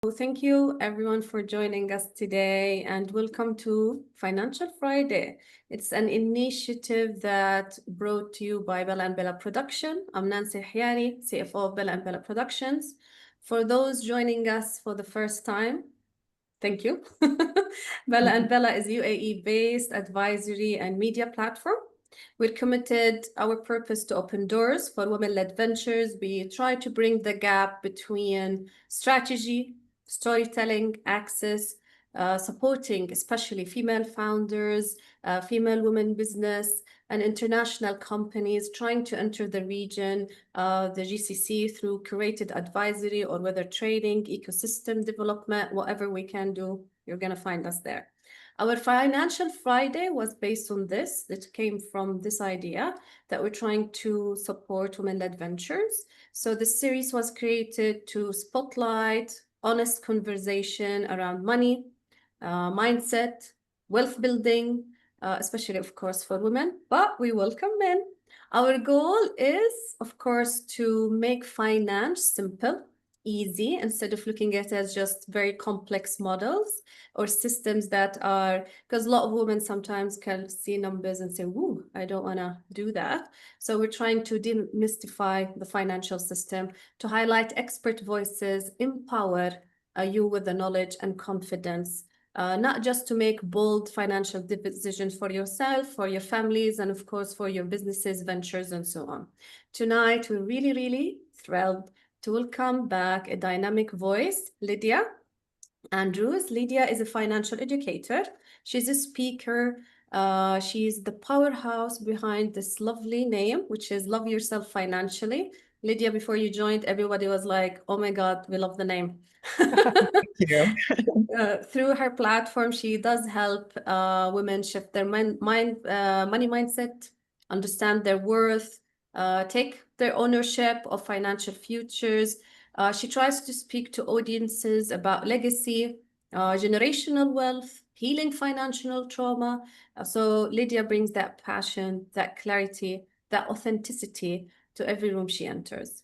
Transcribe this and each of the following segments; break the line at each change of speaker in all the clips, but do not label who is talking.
Thank you everyone for joining us today and welcome to Financial Friday. It's an initiative that brought to you by Bella and Bella Production. I'm Nancy Hyari, CFO of Bella and Bella Productions. For those joining us for the first time, thank you. Bella and Bella is UAE-based advisory and media platform. We're committed our purpose to open doors for women-led ventures. We try to bring the gap between strategy, storytelling, access, supporting especially female founders, female women business, and international companies trying to enter the region, the GCC through curated advisory or whether trading, ecosystem development, whatever we can do, you're going to find us there. Our Financial Friday was based on this. It came from this idea that we're trying to support women-led ventures. So this series was created to spotlight honest conversation around money, mindset, wealth building, especially, of course, for women, but we welcome men. Our goal is, of course, to make finance simple, easy, instead of looking at it as just very complex models or systems that are, because a lot of women sometimes can see numbers and say, "Woo, I don't want to do that." So we're trying to demystify the financial system, to highlight expert voices, empower you with the knowledge and confidence, not just to make bold financial decisions for yourself, for your families, and of course for your businesses, ventures, and so on. Tonight, we're really, really thrilled to welcome back a dynamic voice, Lydia Andrews. Lydia is a financial educator. She's a speaker. She's the powerhouse behind this lovely name, which is Love Yourself Financially. Lydia, before you joined, everybody was like, "Oh my God, we love the name."
Thank you.
Through her platform, she does help women shift their money mindset, understand their worth, take their ownership of financial futures. She tries to speak to audiences about legacy, generational wealth, healing financial trauma. So Lydia brings that passion, that clarity, that authenticity to every room she enters.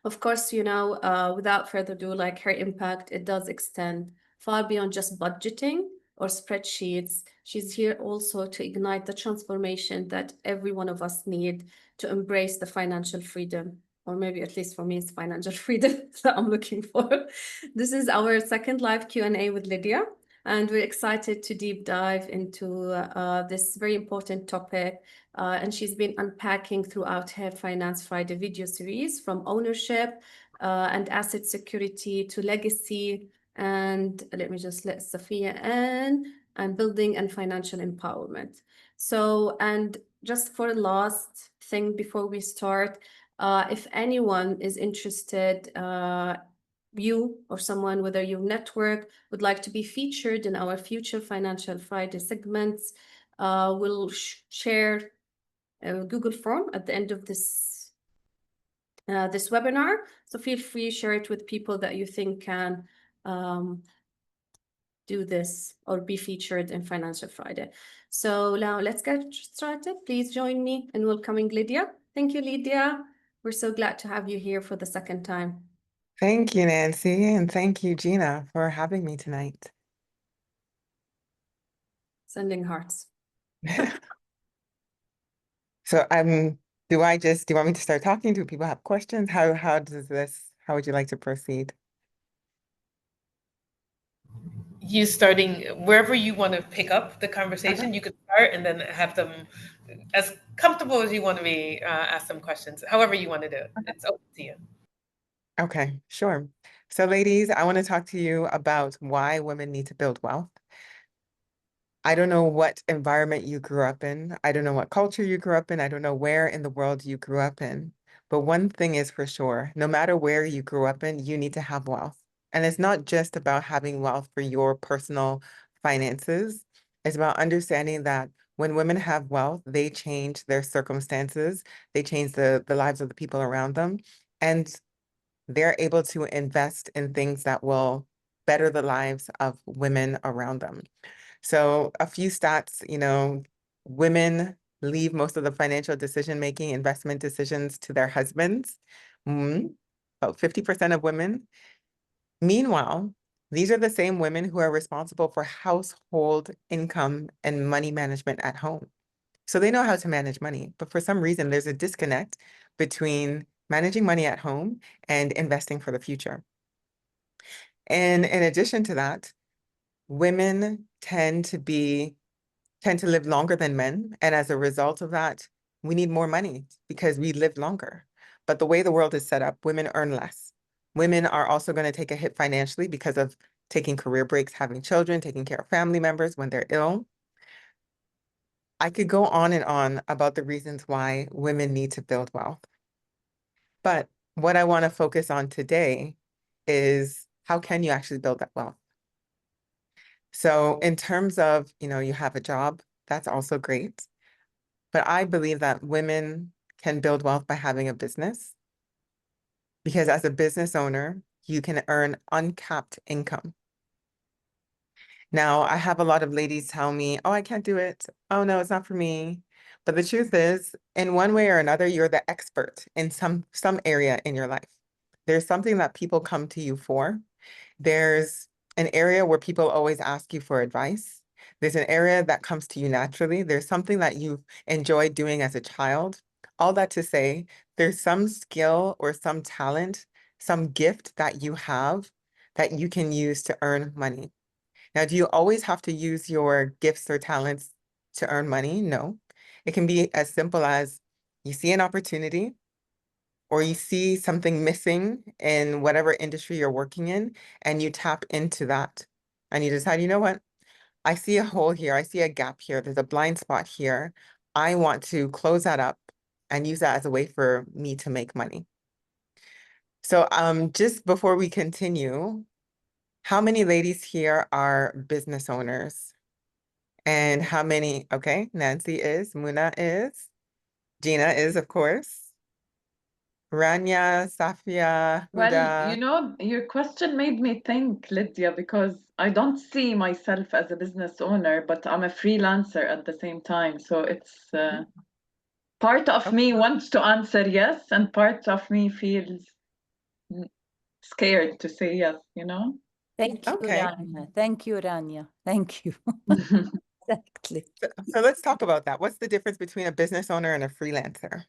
Of course, without further ado, like her impact, it does extend far beyond just budgeting or spreadsheets. She's here also to ignite the transformation that every one of us need to embrace the financial freedom, or maybe at least for me, it's financial freedom that I'm looking for. This is our second live Q&A with Lydia, and we're excited to deep dive into this very important topic. And she's been unpacking throughout her Finance Friday video series, from ownership and asset security to legacy. And let me just let Sophia in, and building and financial empowerment. So, and just for last thing before we start, if anyone is interested, you or someone, whether your network would like to be featured in our future Financial Friday segments, we'll share a Google form at the end of this webinar. So feel free to share it with people that you think can do this or be featured in Financial Friday. So now let's get started. Please join me in welcoming Lydia. Thank you, Lydia. We're so glad to have you here for the second time.
Thank you, Nancy, and thank you, Gina, for having me tonight.
Sending hearts.
So do you want me to start talking? Do people have questions? How would you like to proceed?
You starting wherever you want to pick up the conversation, you could start and then have them as comfortable as you want to be, ask them questions, however you want to do it. It's open to you.
Okay, sure. So ladies, I want to talk to you about why women need to build wealth. I don't know what environment you grew up in. I don't know what culture you grew up in. I don't know where in the world you grew up in. But one thing is for sure, no matter where you grew up in, you need to have wealth. And it's not just about having wealth for your personal finances. It's about understanding that when women have wealth, they change their circumstances, they change the lives of the people around them, and they're able to invest in things that will better the lives of women around them. So a few stats, women leave most of the financial decision-making, investment decisions to their husbands. About 50% of women. Meanwhile, these are the same women who are responsible for household income and money management at home. So they know how to manage money, but for some reason, there's a disconnect between managing money at home and investing for the future. And in addition to that, women tend to live longer than men. And as a result of that, we need more money because we live longer. But the way the world is set up, women earn less. Women are also going to take a hit financially because of taking career breaks, having children, taking care of family members when they're ill. I could go on and on about the reasons why women need to build wealth. But what I want to focus on today is how can you actually build that wealth? So in terms of, you have a job, that's also great. But I believe that women can build wealth by having a business, because as a business owner, you can earn uncapped income. Now, I have a lot of ladies tell me, oh, I can't do it. Oh, no, it's not for me. But the truth is, in one way or another, you're the expert in some area in your life. There's something that people come to you for. There's an area where people always ask you for advice. There's an area that comes to you naturally. There's something that you enjoyed doing as a child. All that to say, there's some skill or some talent, some gift that you have that you can use to earn money. Now, do you always have to use your gifts or talents to earn money? No. It can be as simple as you see an opportunity or you see something missing in whatever industry you're working in, and you tap into that. And you decide, you know what? I see a hole here. I see a gap here. There's a blind spot here. I want to close that up and use that as a way for me to make money. So just before we continue, how many ladies here are business owners? And how many? Okay, Nancy is, Muna is, Gina is, of course. Rania, Safia,
Well,
Huda.
your question made me think, Lydia, because I don't see myself as a business owner, but I'm a freelancer at the same time. So it's part of me wants to answer yes, and part of me feels scared to say yes,
Thank you,
Okay.
Rania. Thank you, Rania. Thank you. Exactly.
So let's talk about that. What's the difference between a business owner and a freelancer?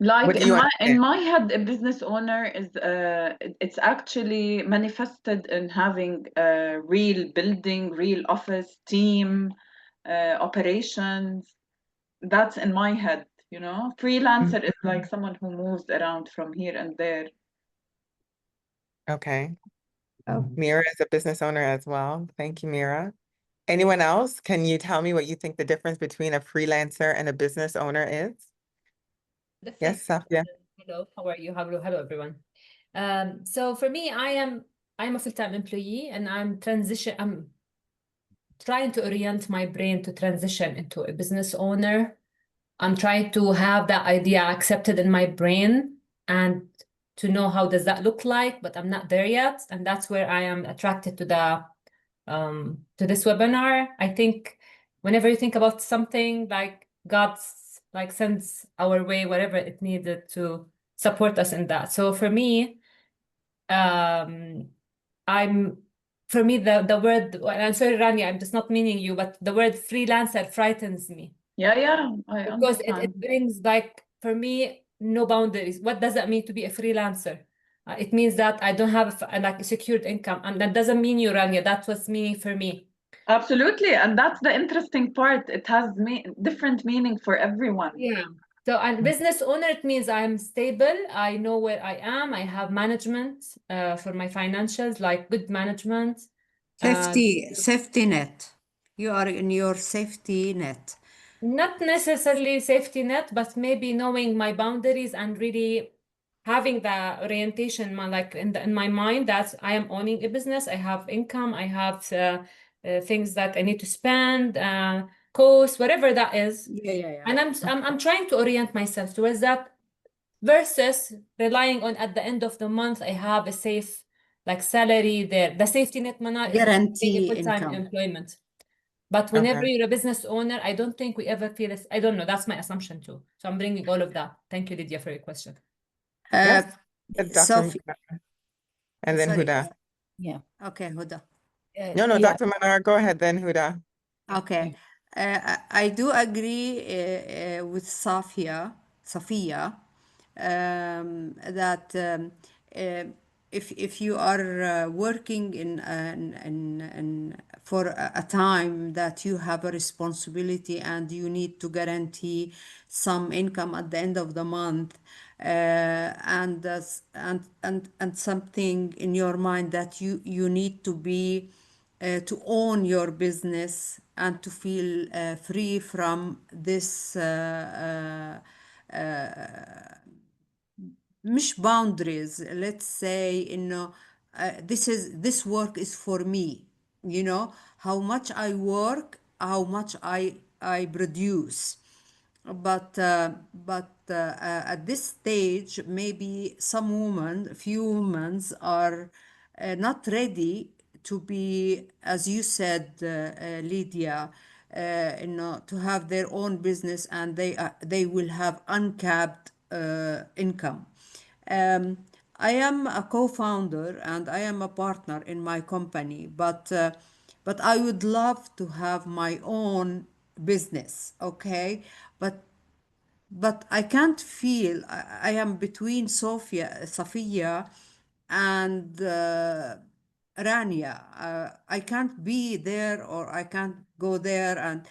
Like
What do you
in
understand?
my head, a business owner is it's actually manifested in having a real building, real office, team, operations. That's in my head, Freelancer is like someone who moves around from here and there.
Okay.
Oh.
Mira is a business owner as well. Thank you, Mira. Anyone else? Can you tell me what you think the difference between a freelancer and a business owner is? Yes, Safia.
Hello, how are you? Hello, everyone. So for me, I'm a full-time employee, and I'm trying to orient my brain to transition into a business owner. I'm trying to have that idea accepted in my brain and to know how does that look like, but I'm not there yet. And that's where I am attracted to this webinar. I think whenever you think about something, like God's sends our way whatever it needed to support us in that. So for me, the word, and I'm sorry, Rania, I'm just not meaning you, but the word freelancer frightens me.
Yeah, I
Because
understand.
it brings, for me, no boundaries. What does that mean to be a freelancer? It means that I don't have a secured income, and that doesn't mean you, Rania. That's what's meaning for me.
Absolutely, and that's the interesting part. It has different meaning for everyone.
Yeah. So, and business owner, it means I'm stable. I know where I am. I have management for my financials, like good management.
Safety net. You are in your safety net.
Not necessarily safety net, but maybe knowing my boundaries and really having the orientation, in my mind that I am owning a business. I have income. I have things that I need to spend, costs, whatever that is.
Yeah.
And I'm trying to orient myself towards that, versus relying on at the end of the month I have a safe salary there. The safety net is
Guarantee
full-time
income.
employment. But whenever
Okay.
you're a business owner, I don't think we ever feel this. I don't know. That's my assumption too. So I'm bringing all of that. Thank you, Lydia, for your question.
Yes. Dr.
Sophie,
And then
sorry.
Huda.
Yeah. Okay, Huda.
No,
Yeah.
Dr. Manar, go ahead then, Huda.
Okay. I do agree with Safia, that uh, if you are working for a time that you have a responsibility and you need to guarantee some income at the end of the month, and something in your mind that you need to be to own your business and to feel free from this مش boundaries, let's say, this work is for me, how much I work, how much I produce. But at this stage, maybe few women are not ready to be, as you said, Lydia, to have their own business, and they will have uncapped income. Um, I am a co-founder and I am a partner in my company, but I would love to have my own business, okay? But I can't feel, I am between Safia and Rania. I can't be there or I can't go there, and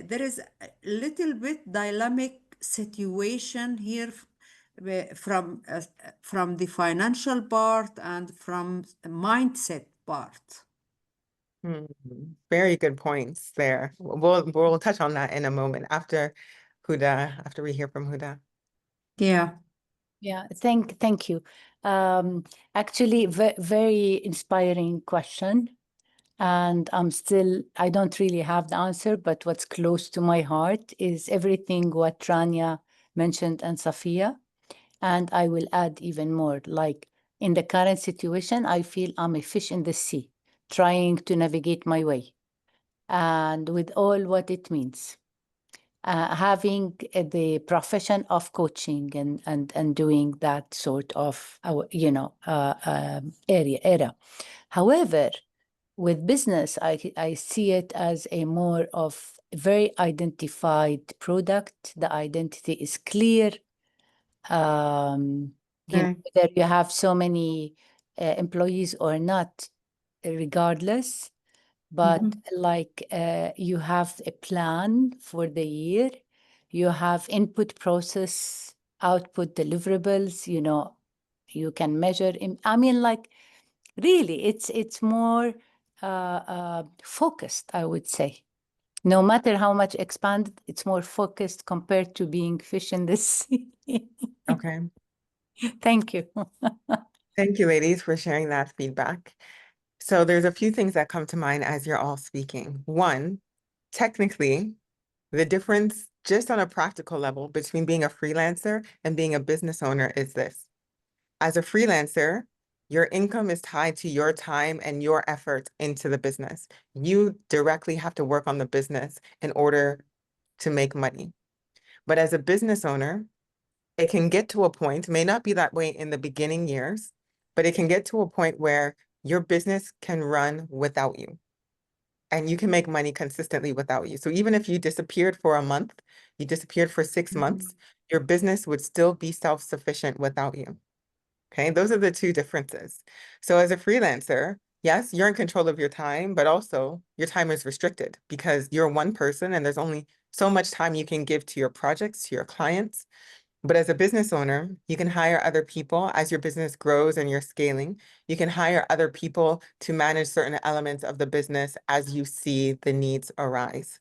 there is a little bit dynamic situation here, from the financial part and from the mindset part.
Very good points there. We'll touch on that in a moment after Huda, after we hear from Huda.
Yeah.
Yeah, thank you. Actually, very inspiring question. And I don't really have the answer, but what's close to my heart is everything what Rania mentioned and Safia. And I will add even more, like in the current situation, I feel I'm a fish in the sea, trying to navigate my way. And with all what it means. Having the profession of coaching and doing that sort of era. However, with business, I see it as a more of very identified product. The identity is clear. Whether you have so many employees or not, regardless. But like you have a plan for the year, you have input process, output deliverables, you can measure. I mean, like really, it's more focused, I would say. No matter how much expanded, it's more focused compared to being fish in the sea.
Okay.
Thank you.
Thank you, ladies, for sharing that feedback. So there's a few things that come to mind as you're all speaking. One, technically, the difference just on a practical level between being a freelancer and being a business owner is this. As a freelancer, your income is tied to your time and your effort into the business. You directly have to work on the business in order to make money. But as a business owner, it can get to a point, may not be that way in the beginning years, but it can get to a point where your business can run without you. And you can make money consistently without you. So even if you disappeared for a month, you disappeared for 6 months, your business would still be self-sufficient without you. Okay, those are the two differences. So as a freelancer, yes, you're in control of your time, but also your time is restricted because you're one person and there's only so much time you can give to your projects, to your clients. But as a business owner, you can hire other people as your business grows and you're scaling. You can hire other people to manage certain elements of the business as you see the needs arise.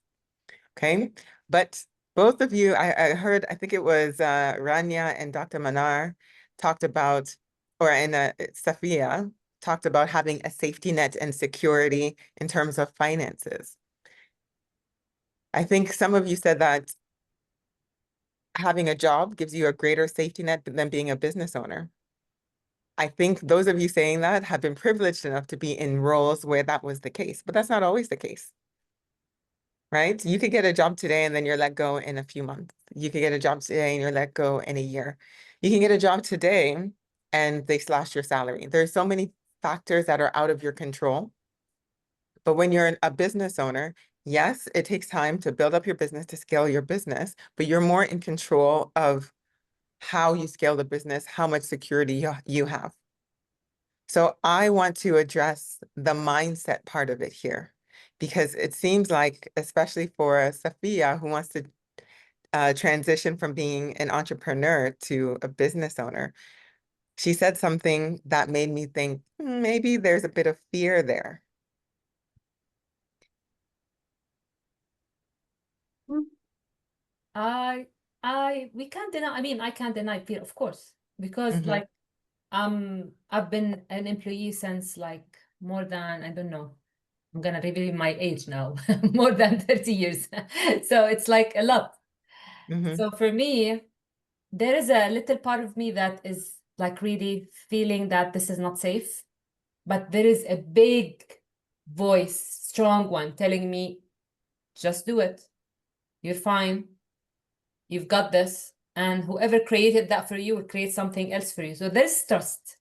Okay, but both of you, I heard, I think it was Rania and Dr. Manar talked about, or in Safia talked about having a safety net and security in terms of finances. I think some of you said that having a job gives you a greater safety net than being a business owner. I think those of you saying that have been privileged enough to be in roles where that was the case, but that's not always the case. Right? You could get a job today and then you're let go in a few months. You could get a job today and you're let go in a year. You can get a job today and they slash your salary. There's so many factors that are out of your control. But when you're a business owner, yes, it takes time to build up your business, to scale your business, but you're more in control of how you scale the business, how much security you have. So I want to address the mindset part of it here, because it seems like, especially for Safiya, who wants to transition from being an entrepreneur to a business owner, she said something that made me think maybe there's a bit of fear there.
We can't deny, I mean, I can't deny fear, of course, because
Mhm.
like, I've been an employee since like more than, I don't know, I'm gonna reveal my age now, more than 30 years. So it's like a lot.
Mhm.
So for me, there is a little part of me that is like really feeling that this is not safe, but there is a big voice, strong one, telling me, just do it. You're fine. You've got this. And whoever created that for you will create something else for you. So there's trust.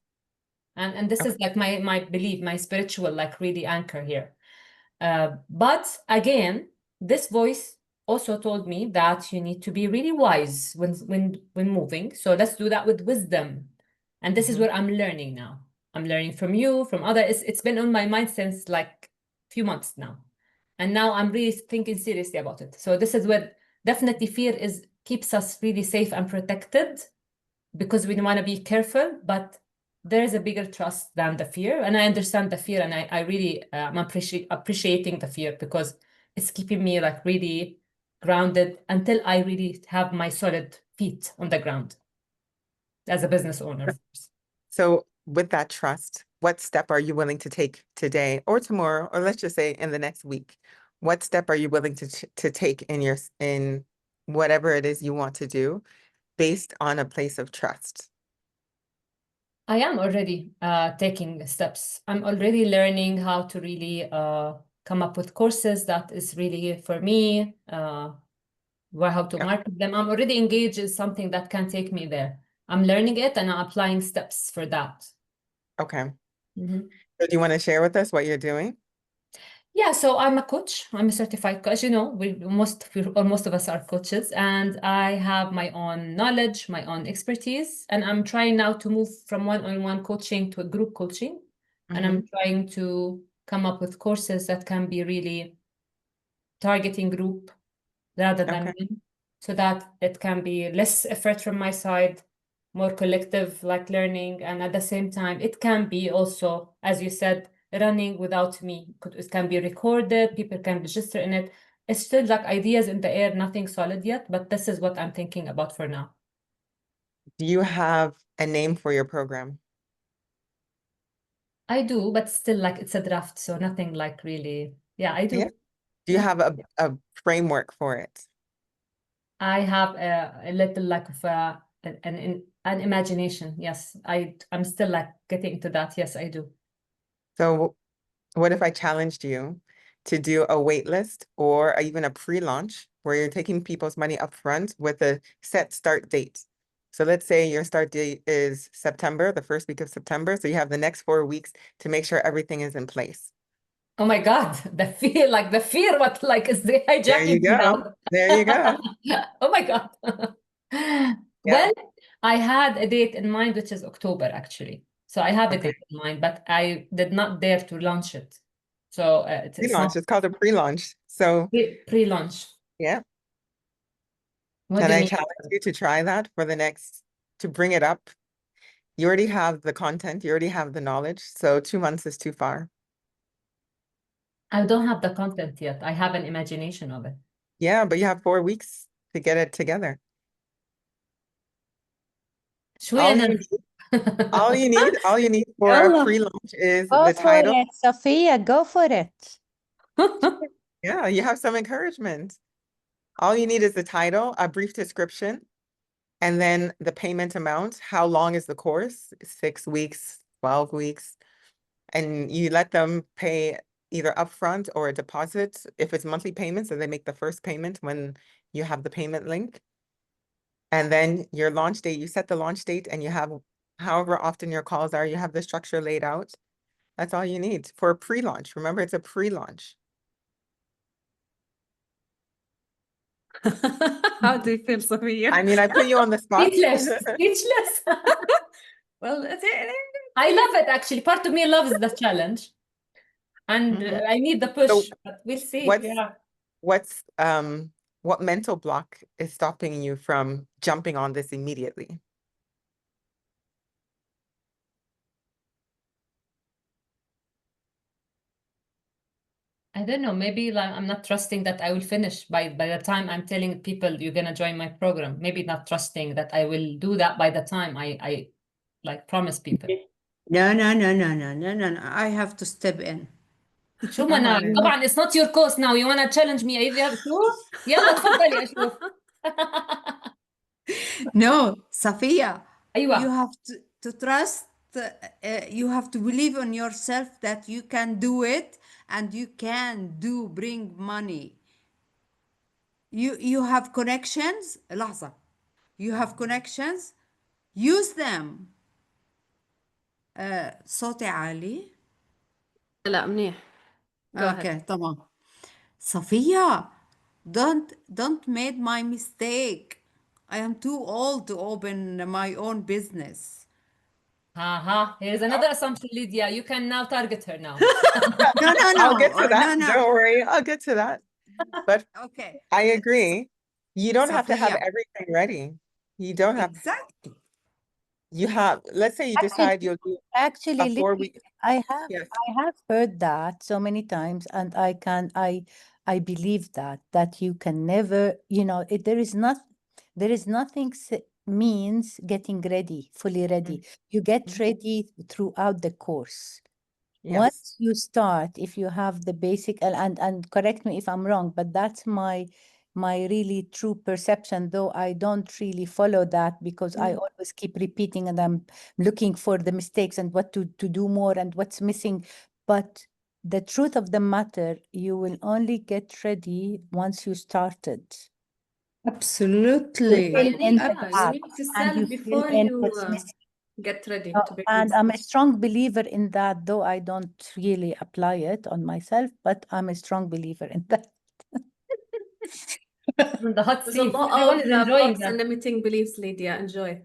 And this
Okay.
is like my belief, my spiritual like really anchor here. But again, this voice also told me that you need to be really wise when moving. So let's do that with wisdom. And this is
Mhm.
what I'm learning now. I'm learning from you, from others. It's been on my mind since like a few months now. And now I'm really thinking seriously about it. So this is what definitely fear is keeps us really safe and protected, because we want to be careful, but there is a bigger trust than the fear. And I understand the fear, and I really am appreciating the fear, because it's keeping me like really grounded until I really have my solid feet on the ground as a business owner, of course.
So with that trust, what step are you willing to take today or tomorrow, or let's just say in the next week? What step are you willing to take in whatever it is you want to do based on a place of trust?
I am already taking steps. I'm already learning how to really come up with courses that is really for me, how to
Yeah.
market them. I'm already engaged in something that can take me there. I'm learning it and I'm applying steps for that.
Okay.
Mhm.
So do you want to share with us what you're doing?
Yeah, so I'm a coach. I'm a certified coach. You know, most of us are coaches, and I have my own knowledge, my own expertise, and I'm trying now to move from one-on-one coaching to a group coaching, and I'm trying to come up with courses that can be really targeting group rather than
Okay.
men, so that it can be less effort from my side, more collective like learning, and at the same time it can be also, as you said, running without me. It can be recorded, people can register in it. It's still like ideas in the air, nothing solid yet, but this is what I'm thinking about for now.
Do you have a name for your program?
I do, but still like it's a draft, so nothing like really. Yeah, I do.
Yeah. Do you
Yeah.
have a framework for it?
I have a little like of an imagination. Yes, I'm still like getting into that. Yes, I do.
So what if I challenged you to do a wait list or even a pre-launch where you're taking people's money up front with a set start date? So let's say your start date is September, the first week of September. So you have the next 4 weeks to make sure everything is in place.
Oh my God, the fear, what like is they
There you
hijacking me
go.
now?
There you go.
Oh my God.
Yeah.
Well, I had a date in mind, which is October actually. So I have a
Okay.
date in mind, but I did not dare to launch it. So it's
Pre-launch.
not
It's called a pre-launch. So
pre-launch.
yeah.
What
Can
do you
I
mean?
challenge you to try that for to bring it up? You already have the content, you already have the knowledge. So 2 months is too far.
I don't have the content yet. I have an imagination of it.
Yeah, but you have 4 weeks to get it together.
شوية
All you
أنا
need, all you need for a
Yalla.
pre-launch is
Go
the
for
title.
it, Sophia. Go for it.
Yeah, you have some encouragement. All you need is the title, a brief description, and then the payment amount. How long is the course? 6 weeks, 12 weeks. And you let them pay either upfront or a deposit. If it's monthly payments, then they make the first payment when you have the payment link. And then your launch date, you set the launch date and you have however often your calls are, you have the structure laid out. That's all you need for a pre-launch. Remember, it's a pre-launch.
How do you feel, Sophia?
I mean, I put you on the spot.
Speechless, speechless.
Well,
I love it actually. Part of me loves the challenge, and
Mhm.
I need the push.
So
But we'll see.
what's
Yeah.
what mental block is stopping you from jumping on this immediately?
I don't know. Maybe like I'm not trusting that I will finish by the time I'm telling people you're gonna join my program. Maybe not trusting that I will do that by the time I like promise people.
No, no, no, no, no, no, no, no. I have to step in.
شو منال طبعا it's not your course now. You wanna challenge me either شو؟ يلا تفضلي أشوف.
No, Safia, you
أيوة.
have to trust, you have to believe in yourself that you can do it and you can bring money. You have connections. لحظة. You have connections. Use them. صوتي عالي.
لا منيح. Go ahead.
Okay, تمام. Safia, don't make my mistake. I am too old to open my own business.
Here's another assumption, Lydia. You can now target her now.
No, no, no.
I'll get to that.
No, no.
Don't worry, I'll get to that. But
Okay.
I agree. You don't have to have
Safia.
everything ready. You don't have.
Exactly.
You have. Let's say you decide you'll do
Actually,
a 4 week. Yes.
I have heard that so many times, and I believe that you can never, there is nothing means getting ready, fully ready. You get
Mhm.
ready throughout the course.
Yes.
Once you start, if you have the basic, and correct me if I'm wrong, but that's my really true perception, though I don't really follow that because I always keep repeating and I'm looking for the mistakes and what to do more and what's missing. But the truth of the matter, you will only get ready once you started.
Absolutely.
Fill in the
You
gap,
need to
and
sell
you fill
before
in
you
what's missing.
get ready to be
And I'm a strong believer in that, though I don't really apply it on myself, but I'm a strong believer in that.
On the hot
There's a
seat.
lot
Everyone
of
is enjoying
blocks
that.
and limiting beliefs, Lydia. Enjoy.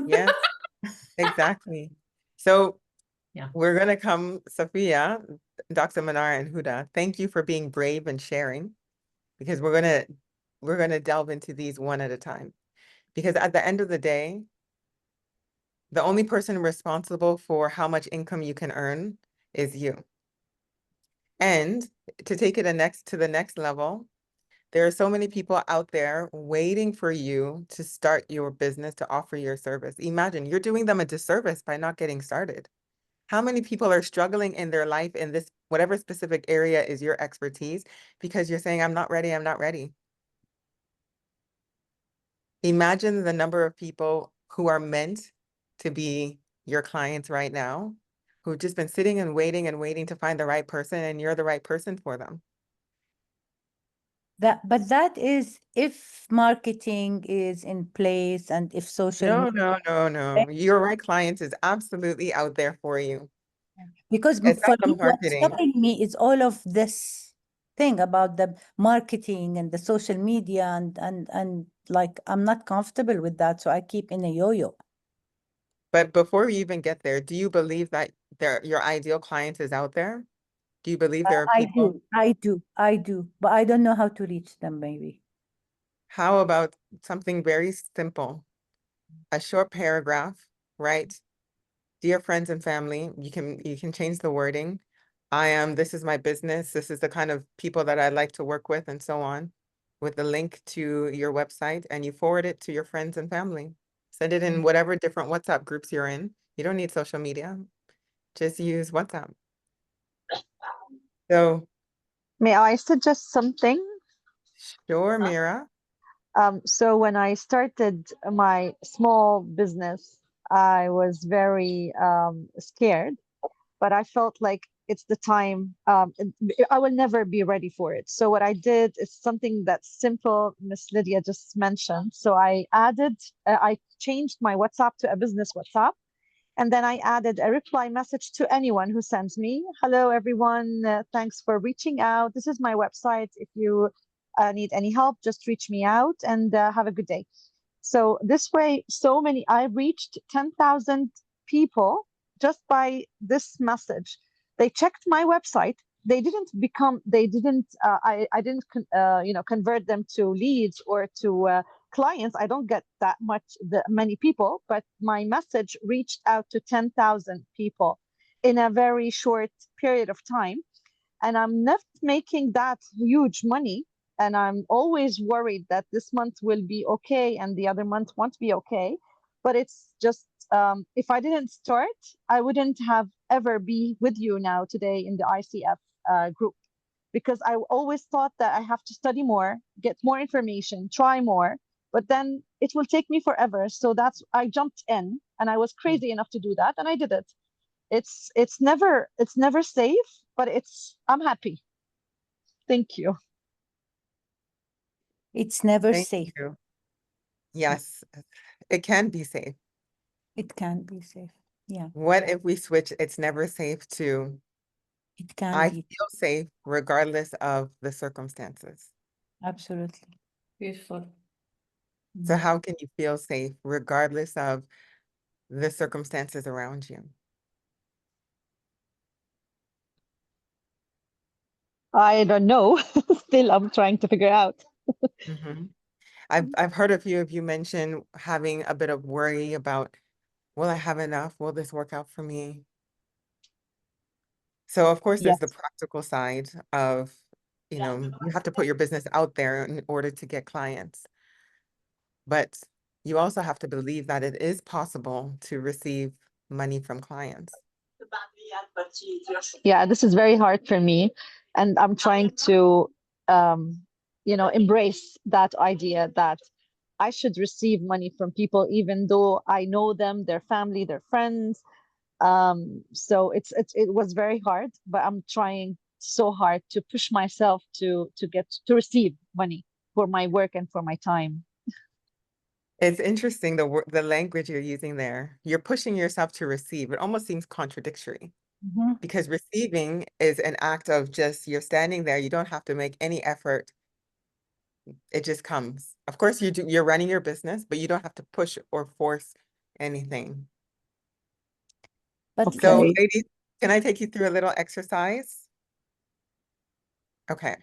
Yes. Exactly. So
Yeah.
we're gonna come, Sophia, Dr. Manara, and Huda. Thank you for being brave and sharing, because we're gonna delve into these one at a time. Because at the end of the day, the only person responsible for how much income you can earn is you. And to take it to the next level, there are so many people out there waiting for you to start your business, to offer your service. Imagine you're doing them a disservice by not getting started. How many people are struggling in their life in this, whatever specific area is your expertise, because you're saying, I'm not ready, I'm not ready. Imagine the number of people who are meant to be your clients right now, who've just been sitting and waiting to find the right person, and you're the right person for them.
But that is if marketing is in place and if social
No,
media,
no. Your right client is absolutely out there for you.
because
It's
for
not the
me, what's
marketing.
stopping me is all of this thing about the marketing and the social media and like I'm not comfortable with that, so I keep in a yo-yo.
But before we even get there, do you believe that your ideal client is out there? Do you believe there are people?
I do, but I don't know how to reach them, maybe.
How about something very simple? A short paragraph, right? Dear friends and family, you can change the wording. This is my business. This is the kind of people that I like to work with, and so on, with the link to your website, and you forward it to your friends and family. Send it in whatever different WhatsApp groups you're in. You don't need social media. Just use WhatsApp. So
May I suggest something?
sure, Mira.
So when I started my small business, I was very scared, but I felt like it's the time. I will never be ready for it. So what I did is something that's simple. Miss Lydia just mentioned. So I changed my WhatsApp to a business WhatsApp, And then I added a reply message to anyone who sends me, hello, everyone. Thanks for reaching out. This is my website. If you need any help, just reach me out and have a good day. So this way, I reached 10,000 people just by this message. They checked my website. I didn't, convert them to leads or to clients. I don't get that many people, but my message reached out to 10,000 people in a very short period of time. And I'm not making that huge money. And I'm always worried that this month will be okay and the other month won't be okay. But it's just, if I didn't start, I wouldn't have ever be with you now today in the ICF group, because I always thought that I have to study more, get more information, try more, but then it will take me forever. So I jumped in, and I was crazy enough to do that, and I did it. It's never safe, but I'm happy. Thank you.
It's never
Thank
safe.
you. Yes, it can be safe.
It can be safe. Yeah,
What if we switch it's never safe to
it can
I
be.
feel safe regardless of the circumstances?
Absolutely.
Beautiful.
So how can you feel safe regardless of the circumstances around you?
I don't know. Still, I'm trying to figure out.
Mhm. I've heard a few of you mention having a bit of worry about, will I have enough? Will this work out for me? So of course there's the
Yes.
practical side of, you have to put your business out there in order to get clients. But you also have to believe that it is possible to receive money from clients.
Yeah, this is very hard for me, and I'm trying to, embrace that idea that I should receive money from people, even though I know them, their family, their friends. So it was very hard, but I'm trying so hard to push myself to receive money for my work and for my time.
It's interesting the language you're using there. You're pushing yourself to receive. It almost seems contradictory because receiving is an act of just you're standing there. You don't have to make any effort. It just comes. Of course, you're running your business, but you don't have to push or force anything.
But
So,
Okay.
ladies, can I take you through a little exercise? Okay.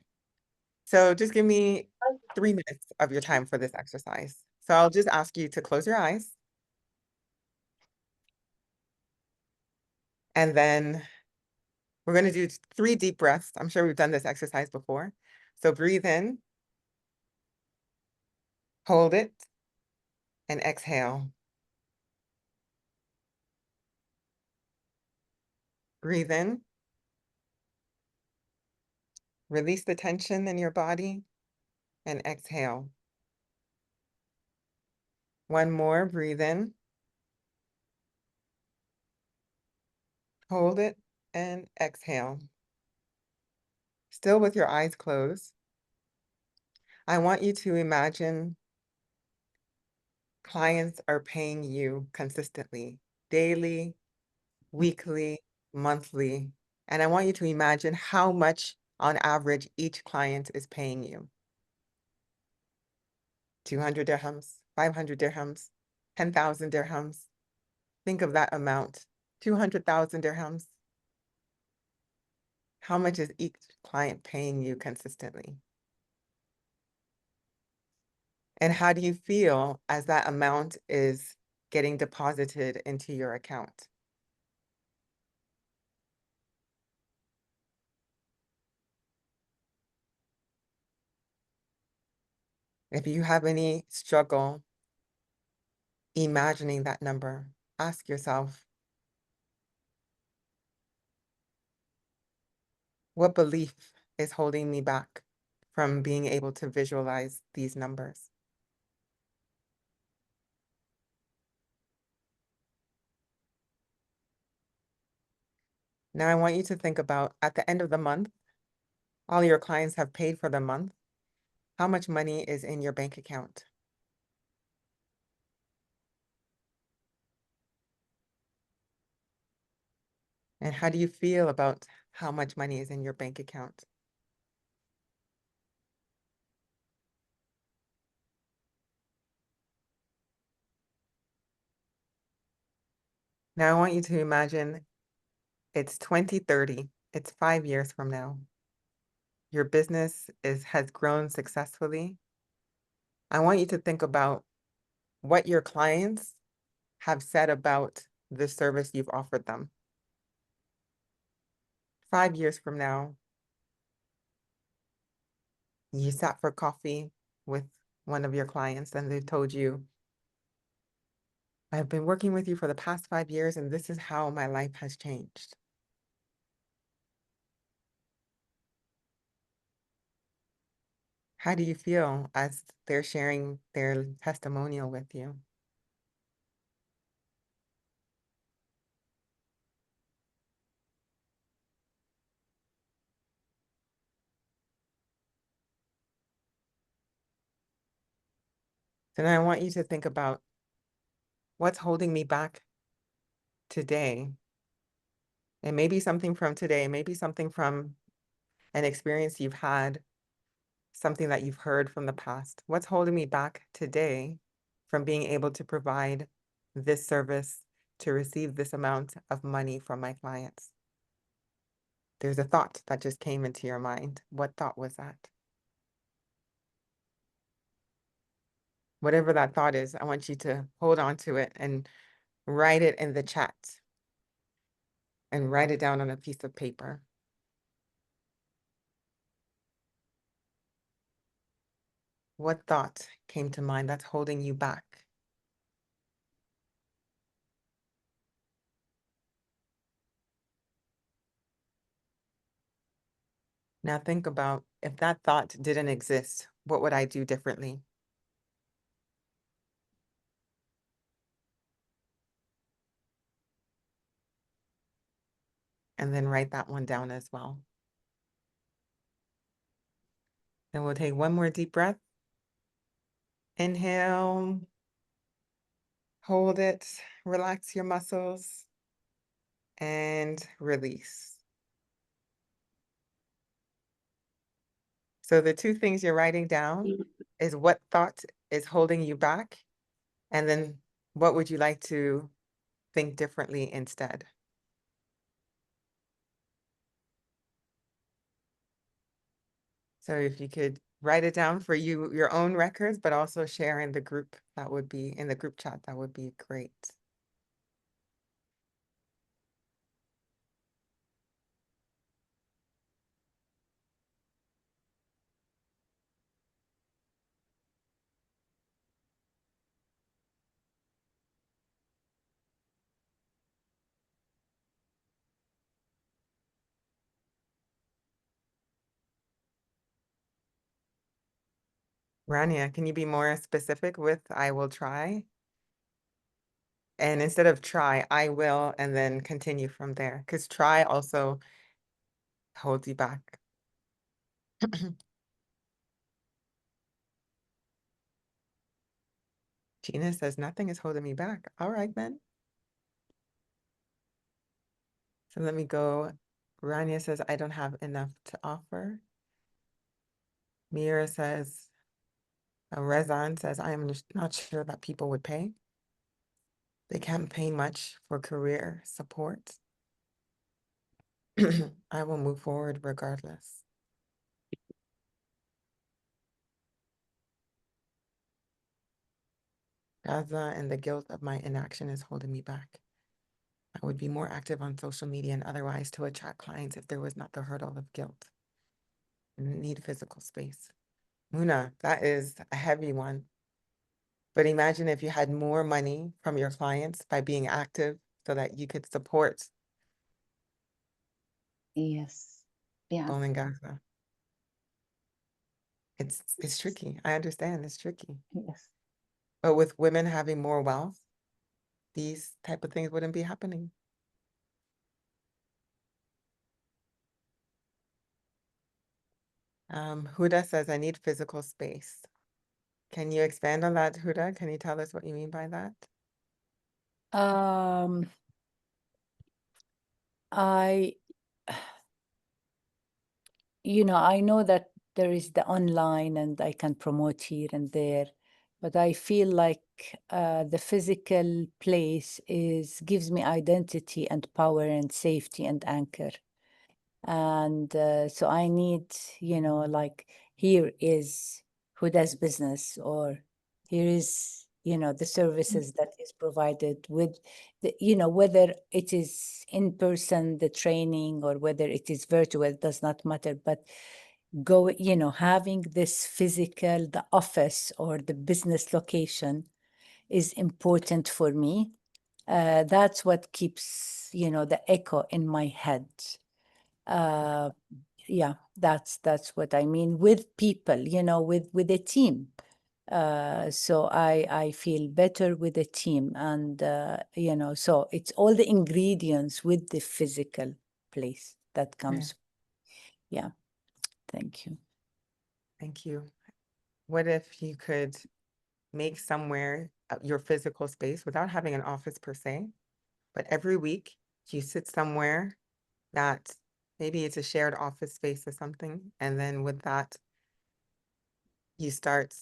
So just give me 3 minutes of your time for this exercise. So I'll just ask you to close your eyes. And then we're going to do 3 deep breaths. I'm sure we've done this exercise before. So breathe in, hold it, and exhale. Breathe in. Release the tension in your body and exhale. One more, breathe in. Hold it and exhale. Still with your eyes closed. I want you to imagine clients are paying you consistently, daily, weekly, monthly. And I want you to imagine how much on average each client is paying you. 200 dirhams, 500 dirhams, 10,000 dirhams. Think of that amount, 200,000 dirhams. How much is each client paying you consistently? And how do you feel as that amount is getting deposited into your account? If you have any struggle imagining that number, ask yourself, what belief is holding me back from being able to visualize these numbers? Now I want you to think about at the end of the month, all your clients have paid for the month. How much money is in your bank account? And how do you feel about how much money is in your bank account? Now I want you to imagine it's 2030. It's 5 years from now. Your business has grown successfully. I want you to think about what your clients have said about the service you've offered them. 5 years from now, you sat for coffee with one of your clients and they told you, I've been working with you for the past 5 years and this is how my life has changed. How do you feel as they're sharing their testimonial with you? So now I want you to think about what's holding me back today. And maybe something from today, maybe something from an experience you've had, something that you've heard from the past. What's holding me back today from being able to provide this service to receive this amount of money from my clients? There's a thought that just came into your mind. What thought was that? Whatever that thought is, I want you to hold on to it and write it in the chat and write it down on a piece of paper. What thought came to mind that's holding you back? Now think about if that thought didn't exist, what would I do differently? And then write that one down as well. Then we'll take one more deep breath. Inhale, hold it, relax your muscles, and release. So the two things you're writing down is what thought is holding you back, and then what would you like to think differently instead? So if you could write it down for you, your own records, but also share in the group, that would be in the group chat, that would be great. Rania, can you be more specific with I will try? And instead of try, I will, and then continue from there. Because try also holds you back. Gina says, nothing is holding me back. All right, then. So let me go. Rania says, I don't have enough to offer. Mira says, Rezan says, I am just not sure that people would pay. They can't pay much for career support. I will move forward regardless. Gaza and the guilt of my inaction is holding me back. I would be more active on social media and otherwise to attract clients if there was not the hurdle of guilt. I need physical space. Muna, that is a heavy one. But imagine if you had more money from your clients by being active so that you could support
Yes. Yeah.
people in Gaza. It's tricky. I understand it's tricky.
Yes.
But with women having more wealth, these type of things wouldn't be happening. Huda says, I need physical space. Can you expand on that, Huda? Can you tell us what you mean by that?
I, I know that there is the online and I can promote here and there, but I feel like the physical place gives me identity and power and safety and anchor. And so I need, like here is who does business, or here is, the services that is provided with the, whether it is in person, the training, or whether it is virtual, it does not matter. But having this physical, the office or the business location is important for me. That's what keeps, the echo in my head. Yeah, that's what I mean with people, with a team. So I feel better with a team, and so it's all the ingredients with the physical place that comes. Yeah, thank you.
Thank you. What if you could make somewhere your physical space without having an office per se, but every week you sit somewhere that maybe it's a shared office space or something, and then with that, you start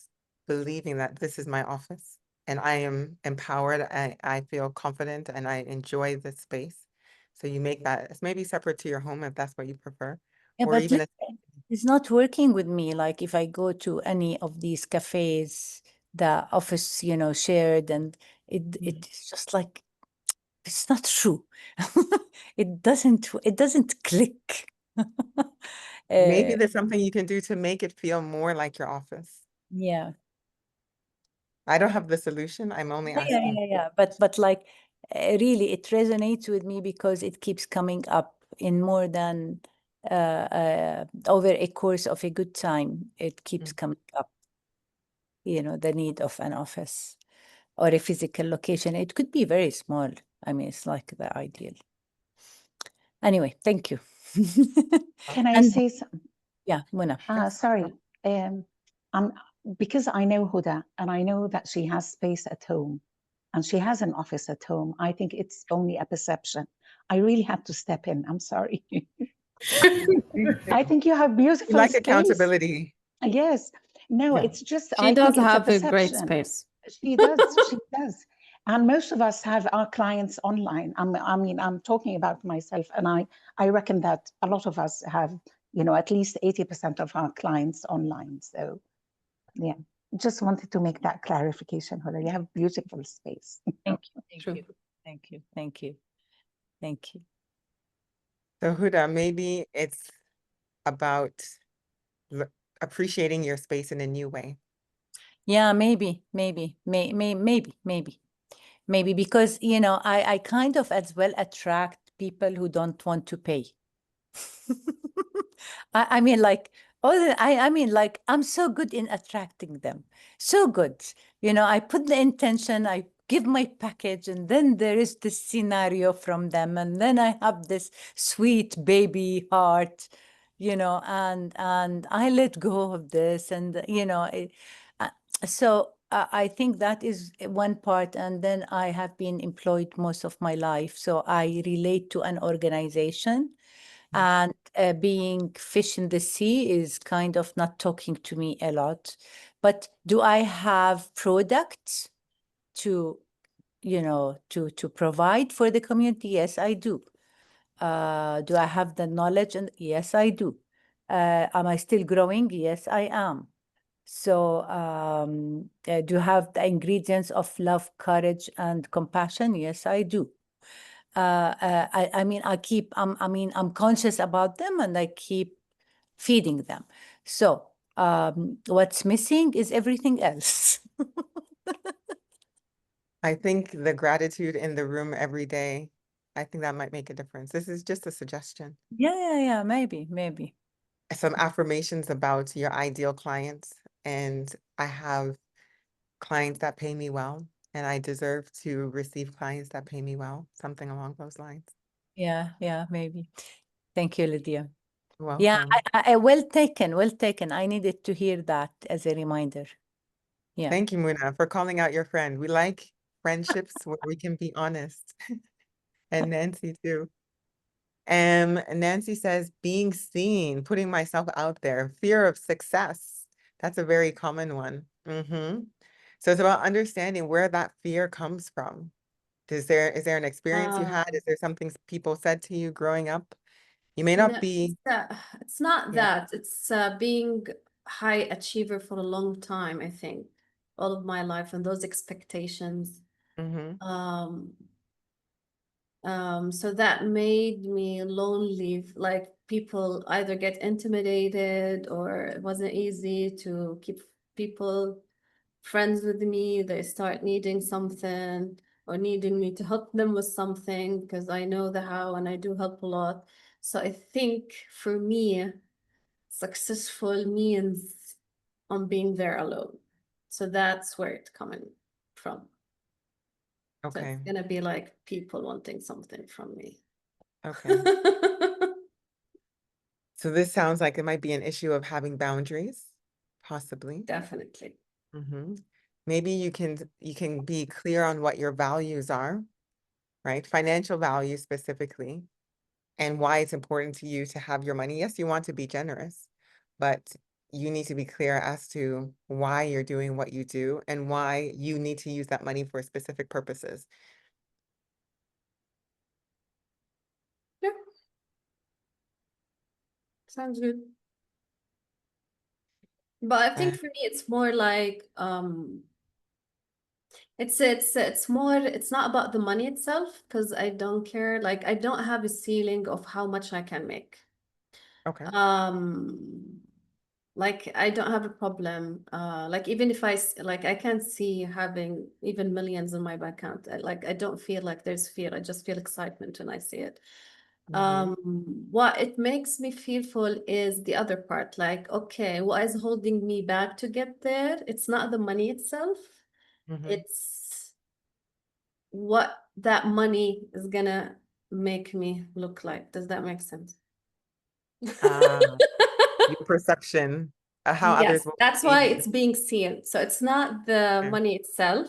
believing that this is my office and I am empowered, I feel confident, and I enjoy this space. So you make that, it's maybe separate to your home if that's what you prefer,
Yeah,
or
but
even
it's not working with me. Like if I go to any of these cafes, the office, shared, and it's just like, it's not true. It doesn't click.
maybe
Uh,
there's something you can do to make it feel more like your office.
yeah.
I don't have the solution. I'm only asking.
Yeah. But like, really, it resonates with me because it keeps coming up in more than over a course of a good time. It keeps coming up, the need of an office or a physical location. It could be very small. I mean, it's like the ideal. Anyway, thank you.
Can I
And
say something?
yeah, Mona.
Sorry. I'm because I know Huda and I know that she has space at home and she has an office at home. I think it's only a perception. I really have to step in. I'm sorry. I think you have
You
beautiful
like
space.
accountability.
Yes. No,
Yeah.
it's just
She
I
does
think it's a
have a great
perception.
space.
She does. She does. And most of us have our clients online. I'm talking about myself, and I reckon that a lot of us have, at least 80% of our clients online. So, yeah, just wanted to make that clarification, Huda. You have beautiful space.
Thank you.
True.
Thank you.
So Huda, maybe it's about appreciating your space in a new way.
Yeah, maybe, because I kind of as well attract people who don't want to pay. I mean, like, I mean, like, I'm so good in attracting them. So good. I put the intention, I give my package, and then there is this scenario from them. And then I have this sweet baby heart, and I let go of this. And, so I think that is one part. And then I have been employed most of my life. So I relate to an organization. And being fish in the sea is kind of not talking to me a lot. But do I have products to, to provide for the community? Yes, I do. Do I have the knowledge? And yes, I do. Am I still growing? Yes, I am. So do you have the ingredients of love, courage, and compassion? Yes, I do. I mean, I'm conscious about them and I keep feeding them. So what's missing is everything else.
I think the gratitude in the room every day, I think that might make a difference. This is just a suggestion.
Yeah, maybe.
Some affirmations about your ideal clients. And I have clients that pay me well, and I deserve to receive clients that pay me well, something along those lines.
Yeah, maybe. Thank you, Lydia.
Welcome.
Yeah, I well taken. I needed to hear that as a reminder. Yeah.
Thank you, Muna, for calling out your friend. We like friendships where we can be honest. And Nancy too. Nancy says, being seen, putting myself out there, fear of success. That's a very common one. So it's about understanding where that fear comes from. Is there an experience you had? Is there something people said to you growing up? You may not
No,
be.
it's not
Yeah.
that. It's being high achiever for a long time, I think, all of my life, and those expectations. So that made me lonely. Like people either get intimidated, or it wasn't easy to keep people friends with me. They start needing something or needing me to help them with something, because I know the how and I do help a lot. So I think for me, successful means on being there alone. So that's where it's coming from. So
Okay.
it's gonna be like people wanting something from me.
Okay. So this sounds like it might be an issue of having boundaries, possibly.
Definitely.
Maybe you can be clear on what your values are, right? Financial values specifically, and why it's important to you to have your money. Yes, you want to be generous, but you need to be clear as to why you're doing what you do and why you need to use that money for specific purposes.
Yeah. Sounds good. But I think for me, it's more like it's more, it's not about the money itself, because I don't care. Like I don't have a ceiling of how much I can make.
Okay.
Like I don't have a problem. Like even if like I can't see having even millions in my bank account. Like I don't feel like there's fear. I just feel excitement when I see it. What it makes me fearful is the other part. Like, okay, what is holding me back to get there? It's not the money itself. It's what that money is gonna make me look like. Does that make sense?
Your perception of how
Yes,
others will
that's
see
why
you.
it's being seen. So it's not the money itself.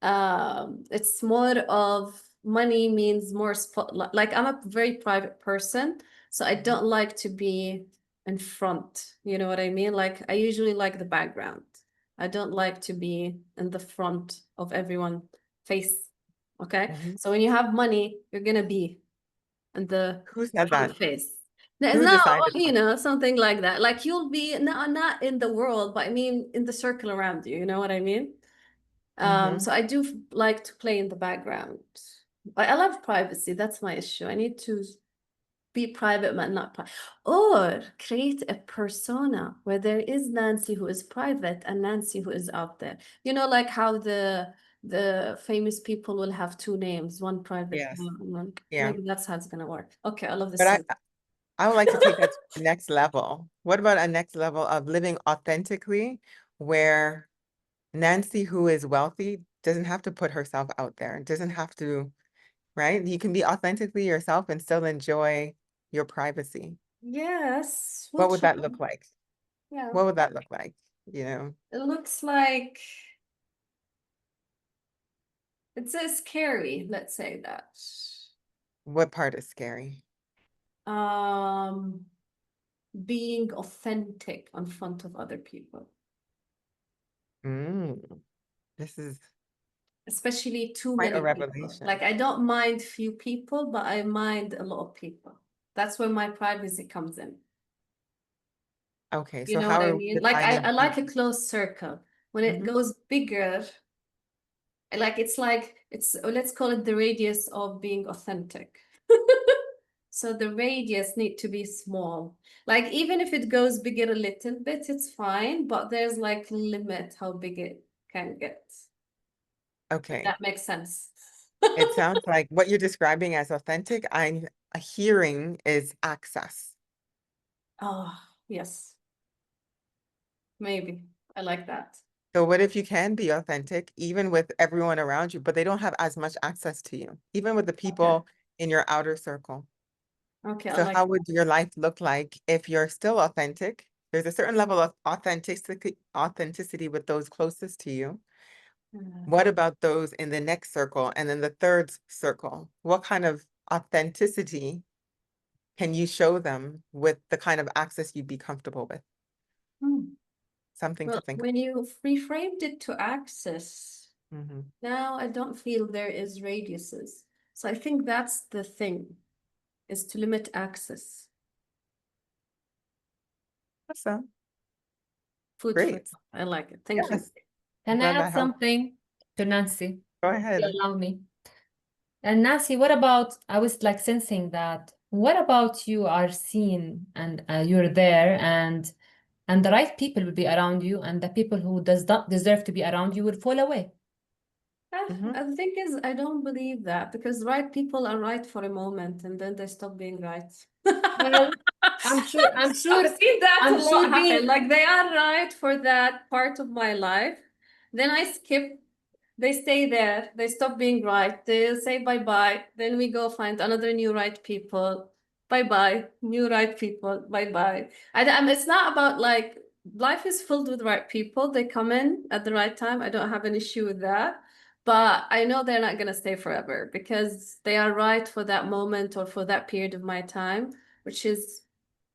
It's more of money means more spotlight. Like I'm a very private person, so I don't like to be in front. You know what I mean? Like I usually like the background. I don't like to be in the front of everyone face. Okay. So when you have money, you're gonna be in the
Who said
front
that?
face. No, it's
Who
not,
decided
you
that?
know, something like that. Like you'll be not in the world, but I mean in the circle around you. You know what I mean? So I do like to play in the background. I love privacy. That's my issue. I need to be private, but not private. Or create a persona where there is Nancy who is private and Nancy who is out there. You know, like how the famous people will have two names, one private,
Yes.
one.
Yeah.
Maybe that's how it's gonna work. Okay, I love this.
But I would like to take that to the next level. What about a next level of living authentically, where Nancy, who is wealthy, doesn't have to put herself out there, doesn't have to, right? You can be authentically yourself and still enjoy your privacy.
Yes.
What would that look like?
Yeah.
What would that look like? You know,
It looks like it's scary, let's say that.
what part is scary?
Being authentic in front of other people,
This is
especially too
quite a
many people.
revelation.
Like I don't mind few people, but I mind a lot of people. That's where my privacy comes in.
Okay,
You
so
know
how
what I
are we
mean? Like
defining
I like a closed circle. When it goes bigger, like it's, let's call it the radius of being authentic. So the radius need to be small. Like even if it goes bigger a little bit, it's fine, but there's like limit how big it can get. If
Okay.
that makes sense.
It sounds like what you're describing as authentic, I'm hearing is access.
Oh, yes. Maybe. I like that.
So what if you can be authentic, even with everyone around you, but they don't have as much access to you, even with the people in your outer circle?
Okay, I
So
like
how
that.
would your life look like if you're still authentic? There's a certain level of authenticity with those closest to you. What about those in the next circle and then the third circle? What kind of authenticity can you show them with the kind of access you'd be comfortable with? Something to
Well,
think
when you reframed it to access,
about.
now I don't feel there is radiuses. So I think that's the thing, is to limit access.
Awesome.
Food for
Great.
thought. I like it. Thank you.
Yes.
Can I
Glad that
add
helped.
something to Nancy?
Go
If
ahead.
you allow me. And Nancy, what about, I was like sensing that, what about you are seen and you're there and the right people will be around you and the people who does not deserve to be around you will fall away.
The thing is, I don't believe that because right people are right for a moment and then they stop being right.
Well, I'm sure
I've seen that
I'm
a lot
sure
happen.
being
Like they are right for that part of my life. Then I skip, they stay there, they stop being right, they say bye-bye, then we go find another new right people. Bye-bye, new right people, bye-bye. It's not about like, life is filled with right people. They come in at the right time. I don't have an issue with that. But I know they're not going to stay forever because they are right for that moment or for that period of my time, which is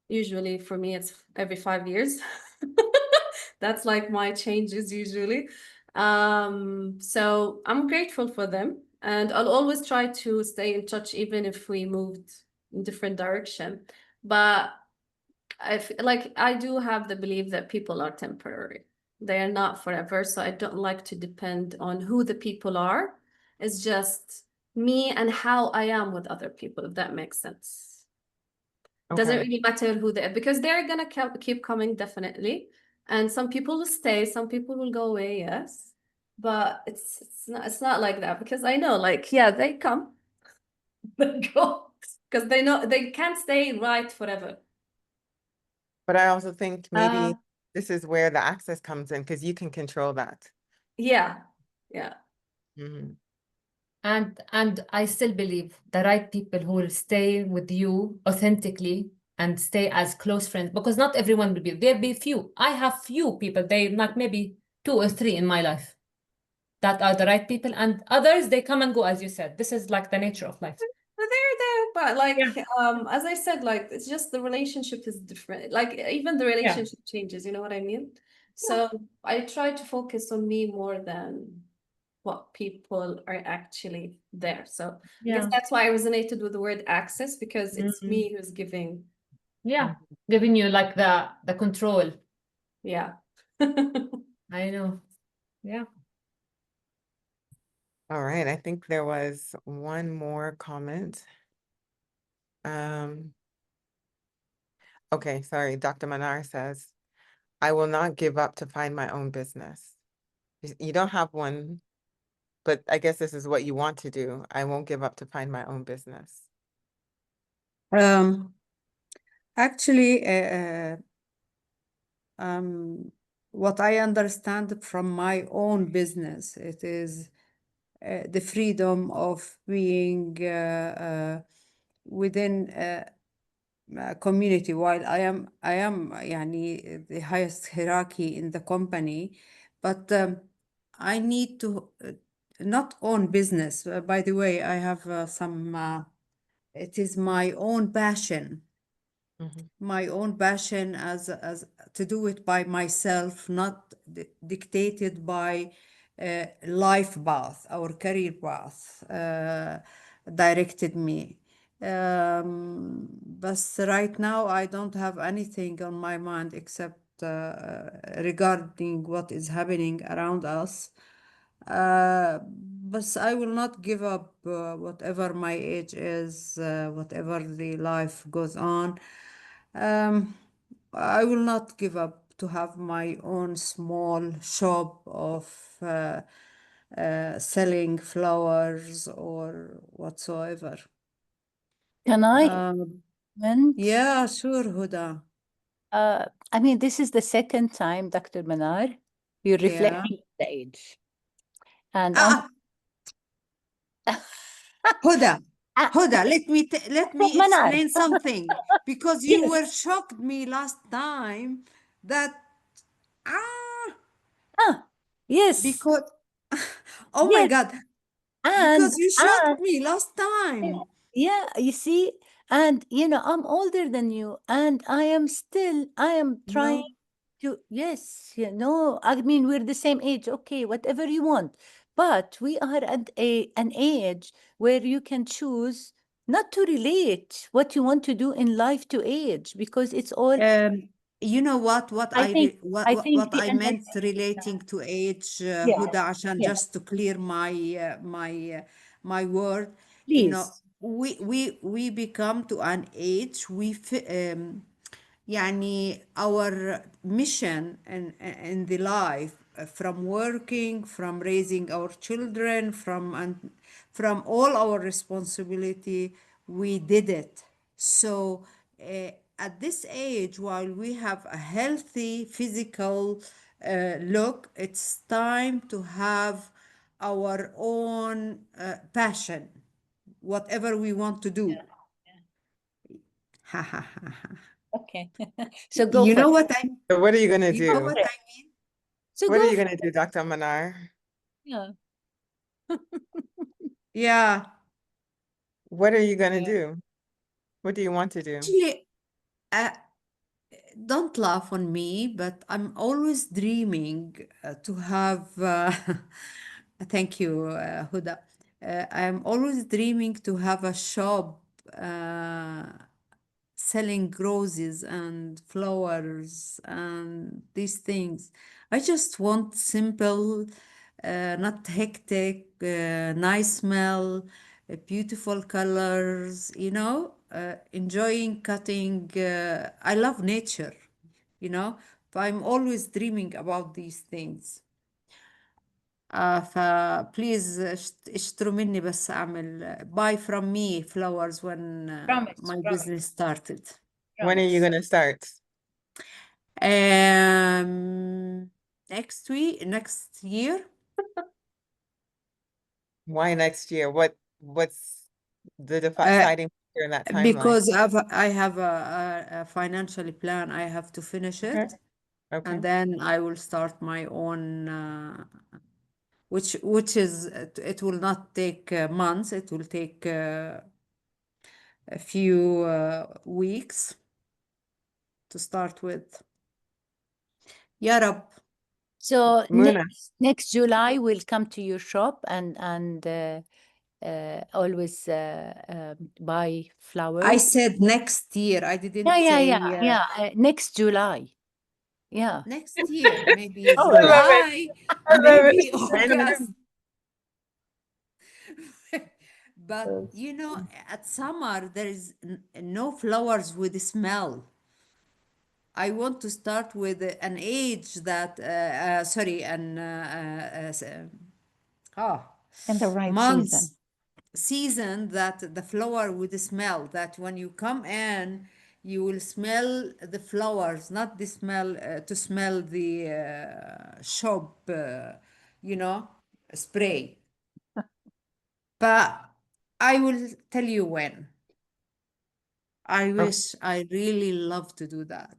usually for me, it's every 5 years. That's like my changes usually. So I'm grateful for them and I'll always try to stay in touch even if we moved in different direction. But I do have the belief that people are temporary. They are not forever. So I don't like to depend on who the people are. It's just me and how I am with other people, if that makes sense. Doesn't
Okay.
really matter who they are because they're gonna keep coming definitely. And some people will stay, some people will go away, yes. But it's not like that because I know like yeah, they come, they go because they know they can't stay right forever.
But I also think maybe
uh,
this is where the access comes in because you can control that.
Yeah. Yeah.
Mhm.
and I still believe the right people who will stay with you authentically and stay as close friends because not everyone will be there'll be few. I have few people, they like maybe 2 or 3 in my life that are the right people, and others they come and go, as you said. This is like the nature of life.
They're there, but like
Yeah.
as I said, like it's just the relationship is different. Like even the relationship changes, you know what I mean? So I try to focus on me more than what people are actually there. So I guess that's why I resonated with the word access because it's me who's giving.
Yeah, giving you like the control.
Yeah.
I know. Yeah.
All right. I think there was one more comment. Okay, sorry. Dr. Manar says, I will not give up to find my own business. You don't have one, but I guess this is what you want to do. I won't give up to find my own business.
Actually, what I understand from my own business, it is the freedom of being within a community. While I am يعني the highest hierarchy in the company, but I need to not own business. By the way, I have some. It is my own passion. My own passion as to do it by myself, not dictated by life path or career path directed me. But right now I don't have anything on my mind except regarding what is happening around us. But I will not give up whatever my age is, whatever the life goes on. I will not give up to have my own small shop of selling flowers or whatsoever.
Can I comment?
Yeah, sure, Huda.
I mean, this is the second time, Dr. Manar, you're reflecting the age. And
Huda, Huda, let me
Manar.
explain something because you were shocked me last time that
Yes.
because oh my
Yes.
God,
And
because you shocked me last time.
Yeah, you see, and I'm older than you, and I am trying
No,
to, yes, I mean, we're the same age, okay, whatever you want. But we are at an age where you can choose not to relate what you want to do in life to age, because it's all,
you know what
I think,
what
the
I meant relating to age,
yeah,
Huda, عشان
yeah,
just to clear my word.
please.
We become to an age يعني our mission in the life, from working, from raising our children, from all our responsibility, we did it. So at this age, while we have a healthy physical look, it's time to have our own passion, whatever we want to do. Ha ha ha ha.
Okay. So go
You
for
know
it.
what I mean?
So what are you gonna
You know
do?
what I mean?
So
What are
go
you
for
gonna do, Dr. Manar?
Yeah.
Yeah.
What are you gonna
Yeah.
do? What do you want to do?
Actually, uh, don't laugh on me, but I'm always dreaming to have. Thank you, Huda. I'm always dreaming to have a shop selling roses and flowers and these things. I just want simple, not hectic, nice smell, beautiful colors, enjoying cutting. I love nature, you know, I'm always dreaming about these things. فبليز اشتروا مني بس أعمل buy from me flowers when
Promise,
my
promise,
business started.
When are you
promise.
gonna start?
Next year,
Why next year? What's the
uh,
deciding factor in that timeline?
because I have a financial plan. I have to finish
Okay.
it,
Okay.
and then I will start my own, which is it will not take months. It will take a few weeks to start with. يا رب.
So
Muna,
next July we'll come to your shop and always buy flowers.
I said next year. I didn't say
Next July. Yeah.
next year. Maybe
Oh,
I love it.
July,
I love it.
maybe
wait a minute.
August. But at summer there is no flowers with smell. I want to start with an age that sorry,
In the right
months
season.
season that the flower would smell, that when you come in you will smell the flowers, not the smell to smell the shop spray. But I will tell you when. I wish, I really love to do that.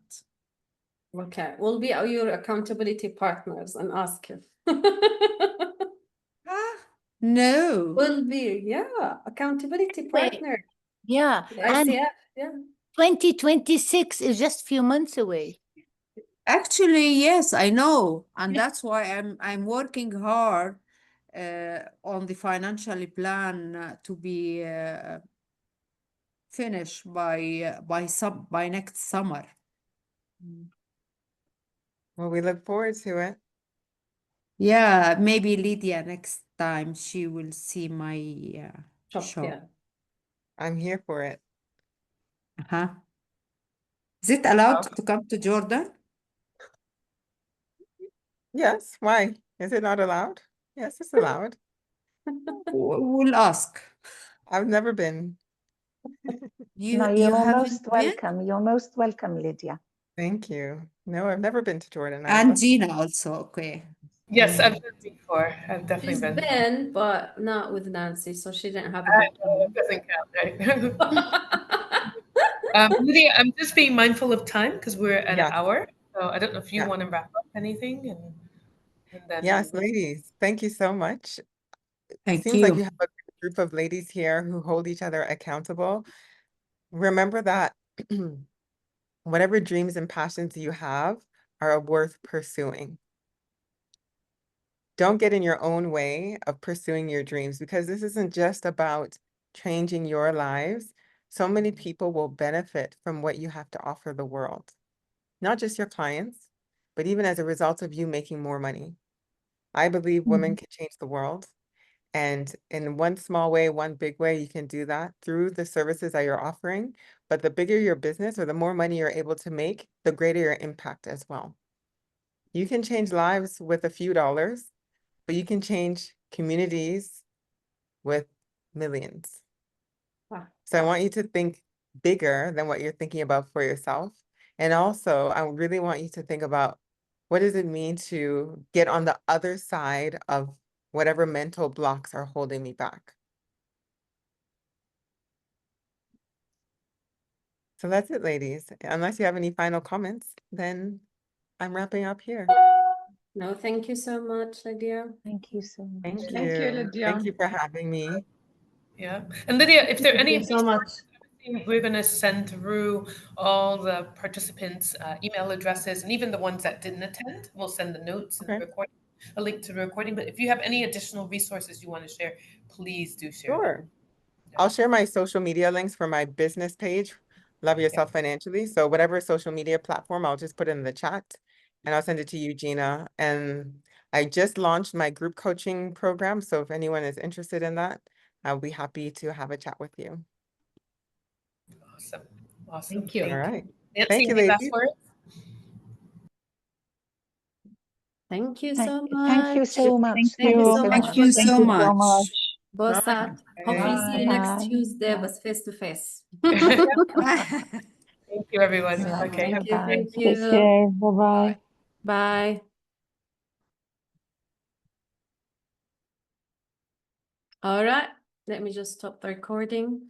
Okay, we'll be your accountability partners and ask you.
No.
Will be, yeah, accountability partner.
Yeah. And
ICF, yeah.
2026 is just a few months away.
Actually, yes, I know, and that's why I'm working hard on the financial plan to be finished by next summer.
Well, we look forward to it.
Yeah, maybe Lydia next time she will see my shop.
Yeah.
I'm here for it.
Uh-huh. Is it allowed to come to Jordan?
Yes. Why? Is it not allowed? Yes, it's allowed.
We'll ask.
I've never been.
No,
You
you're
haven't
most
been?
welcome. You're most welcome, Lydia.
Thank you. No, I've never been to Jordan.
And Gina also, okay.
Yes, I've been before. I've definitely
She's
been.
been, but not with Nancy, so she didn't have a
That
good
doesn't count, right?
time.
Lydia, I'm just being mindful of time because we're at
Yes.
an hour. So I don't know if you
Yeah.
want to wrap up anything and then
Yes, ladies, thank you so much.
Thank
Seems like
you.
you have a group of ladies here who hold each other accountable, remember that whatever dreams and passions you have are worth pursuing. Don't get in your own way of pursuing your dreams, because this isn't just about changing your lives. So many people will benefit from what you have to offer the world, not just your clients, but even as a result of you making more money. I believe women can change the world. And in one small way, one big way, you can do that through the services that you're offering. But the bigger your business or the more money you're able to make, the greater your impact as well. You can change lives with a few dollars, but you can change communities with millions.
Wow.
So I want you to think bigger than what you're thinking about for yourself. And also, I really want you to think about, what does it mean to get on the other side of whatever mental blocks are holding me back? So that's it, ladies. Unless you have any final comments, then I'm wrapping up here.
No, thank you so much, Lydia.
Thank you so much.
Thank
Thank you,
you.
Lydia.
Thank you for having me.
Yeah. And Lydia, if there are any
Thank you so much.
we're going to send through all the participants' email addresses, and even the ones that didn't attend, we'll send the notes and the
Okay.
recording, a link to the recording. But if you have any additional resources you want to share, please do share them.
Sure. I'll share my social media links for my business page, Love Yourself Financially. So whatever social media platform, I'll just put it in the chat and I'll send it to you, Gina. And I just launched my group coaching program. So if anyone is interested in that, I'll be happy to have a chat with you.
Awesome. Awesome.
Thank you.
All right.
Nancy,
Thank you,
any last
ladies.
words?
Thank you so
Thank you
much.
so much.
Thank
Thank you
you.
so much
Thank
for
you
the
so much.
much.
Bosat. Hopefully see you
Bye.
next
Bye.
Tuesday, but face to face.
Thank you, everyone.
Bye.
Okay.
Thank you.
Bye.
Thank
Take
you.
care. Bye-bye.
Bye. All right. Let me just stop the recording.